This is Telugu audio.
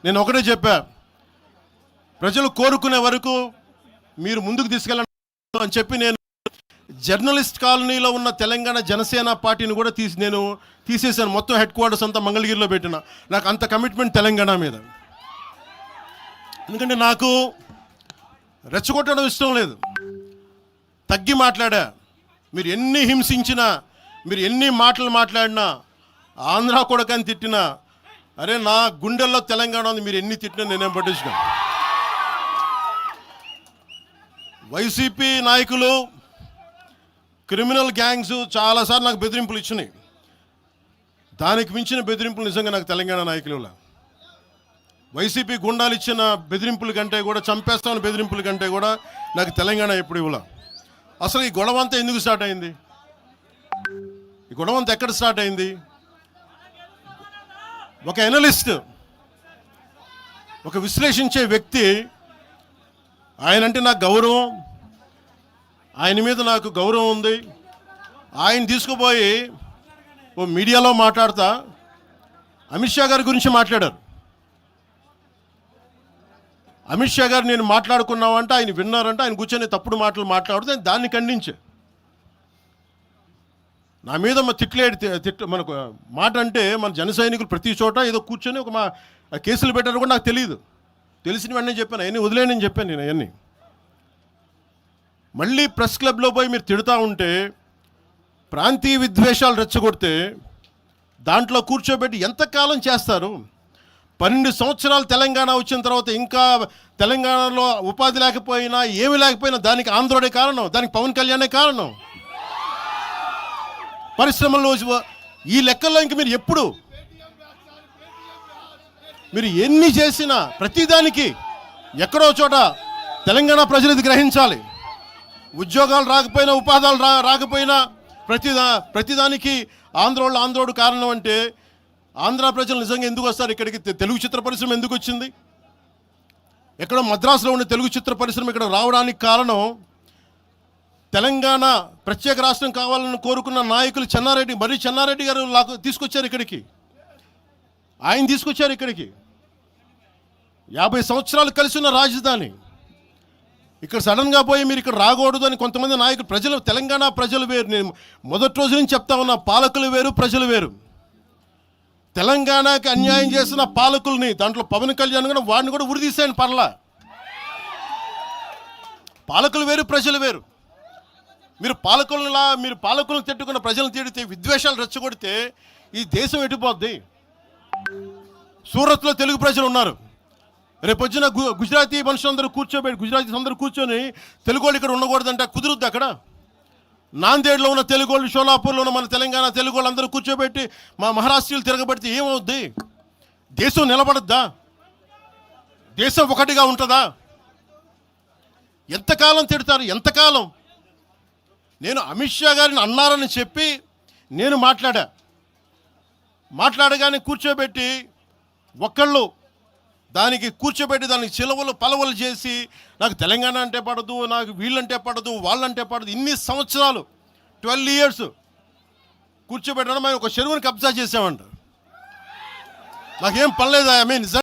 నేను ఒకటే చెప్పా, ప్రజలు కోరుకునే వరకు మీరు ముందుకు తీసుకెళ్ళండి అని చెప్పి నేను జర్నలిస్ట్ కాలనీలో ఉన్న తెలంగాణ జనసేన పార్టీని కూడా నేను తీసేశాను. మొత్తం హెడ్ క్వార్టర్స్ అంతా మంగళగిరిలో పెట్టిన. నాకు అంత కమిట్మెంట్ తెలంగాణ మీద. ఎందుకంటే నాకు రెచ్చగొట్టడం ఇష్టం లేదు. తగ్గి మాట్లాడా. మీరు ఎన్ని హింసించినా, మీరు ఎన్ని మాటలు మాట్లాడినా, ఆంధ్ర కొడకని తిట్టినా, అరే నా గుండెల్లో తెలంగాణ ఉంది, మీరు ఎన్ని తిట్టినా నేనేం పట్టించుకో. వైసీపీ నాయకులు, క్రిమినల్ గ్యాంగ్స్ చాలాసార్లు నాకు బెదిరింపులు ఇచ్చినాయి. దానికి మించిన బెదిరింపులు నిజంగా నాకు తెలంగాణ నాయకులు. వైసీపీ గుండాలు ఇచ్చిన బెదిరింపుల కంటే కూడా, చంపేస్తామని బెదిరింపుల కంటే కూడా నాకు తెలంగాణ ఎప్పుడు ఇవ్వాల. అసలు ఈ గొడవ అంతా ఎందుకు స్టార్ట్ అయింది? ఈ గొడవ అంతా ఎక్కడ స్టార్ట్ అయింది? ఒక ఎనలిస్ట్, ఒక విశ్లేషించే వ్యక్తి, ఆయనంటే నాకు గౌరవం, ఆయన మీద నాకు గౌరవం ఉంది. ఆయన తీసుకుపోయి ఓ మీడియాలో మాట్లాడతా అమిత్ షా గారి గురించి మాట్లాడారు. అమిత్ షా గారు నేను మాట్లాడుకున్నామంటే ఆయన విన్నారంటే, ఆయన కూర్చొని తప్పుడు మాటలు మాట్లాడుతూ దాన్ని ఖండించే. నా మీద మనకు మాట అంటే మన జన సైనికులు ప్రతి చోట ఏదో కూర్చొని ఒక కేసులు పెట్టారు కూడా నాకు తెలియదు. తెలిసిన వెంటనే చెప్పాను, అవన్నీ వదిలేనని చెప్పాను నేను. అవన్నీ మళ్ళీ ప్రెస్ క్లబ్లో పోయి మీరు తిడుతూ ఉంటే, ప్రాంతీయ విద్వేషాలు రెచ్చగొడితే దాంట్లో కూర్చోబెట్టి ఎంతకాలం చేస్తారు? 12 సంవత్సరాలు తెలంగాణ వచ్చిన తర్వాత ఇంకా తెలంగాణలో ఉపాధి లేకపోయినా, ఏమి లేకపోయినా దానికి ఆంధ్రుడే కారణం, దానికి పవన్ కళ్యాణే కారణం. పరిశ్రమల్లో ఈ లెక్కల్లో ఇంక మీరు ఎప్పుడు మీరు ఎన్ని చేసినా ప్రతిదానికి ఎక్కడో చోట తెలంగాణ ప్రజలు ఇది గ్రహించాలి. ఉద్యోగాలు రాకపోయినా, ఉపాధాలు రాకపోయినా ప్రతిదానికి ఆంధ్రోడు కారణం అంటే, ఆంధ్ర ప్రజలు నిజంగా ఎందుకు వస్తారు ఇక్కడికి? తెలుగు చిత్ర పరిశ్రమ ఎందుకు వచ్చింది? ఎక్కడో మద్రాసులో ఉండే తెలుగు చిత్ర పరిశ్రమ ఇక్కడ రావడానికి కారణం తెలంగాణ ప్రత్యేక రాష్ట్రం కావాలని కోరుకున్న నాయకులు చెన్నారెడ్డి గారు తీసుకొచ్చారు ఇక్కడికి. ఆయన తీసుకొచ్చారు ఇక్కడికి. 50 సంవత్సరాలు కలిసి ఉన్న రాజధాని ఇక్కడ సడన్గా పోయి మీరు ఇక్కడ రాకూడదు అని కొంతమంది నాయకులు, తెలంగాణ ప్రజలు వేరు. నేను మొదటి రోజు నుంచి చెప్తా ఉన్నా, పాలకులు వేరు, ప్రజలు వేరు. తెలంగాణకి అన్యాయం చేసిన పాలకుల్ని, దాంట్లో పవన్ కళ్యాణ్ కూడా, వాడిని కూడా ఉరిదీసాను పర్లా. పాలకులు వేరు, ప్రజలు వేరు. మీరు పాలకులను తిట్టుకున్న ప్రజలను తిడితే, విద్వేషాలు రెచ్చగొడితే ఈ దేశం ఎటుపోద్ది? సూరత్లో తెలుగు ప్రజలు ఉన్నారు. రేపు వచ్చిన గుజరాతీ మనుషులందరూ గుజరాతీస్ అందరూ కూర్చొని తెలుగు వాళ్ళు ఇక్కడ ఉండకూడదంటే కుదురుద్ది అక్కడ? నాందేడ్లో ఉన్న తెలుగు వాళ్ళు, షోలాపూర్లో ఉన్న మన తెలంగాణ తెలుగు వాళ్ళు అందరూ కూర్చోబెట్టి మా మహారాష్ట్రీయులు తిరగబెడితే ఏమవుద్ది? దేశం నిలబడద్దా? దేశం ఒకటిగా ఉంటుందా? ఎంతకాలం తిడతారు? ఎంతకాలం? నేను అమిత్ షా గారిని అన్నారని చెప్పి నేను మాట్లాడగానే కూర్చోబెట్టి ఒకళ్ళు దానికి చిలవలు పలవలు చేసి, నాకు తెలంగాణ అంటే పడదు, నాకు వీళ్ళంటే పడదు, వాళ్ళంటే పడదు, ఇన్ని సంవత్సరాలు 12 years కూర్చోబెట్టడం, మేము ఒక చెరువుని కబ్జా చేసామంట. నాకేం పనిలేదు.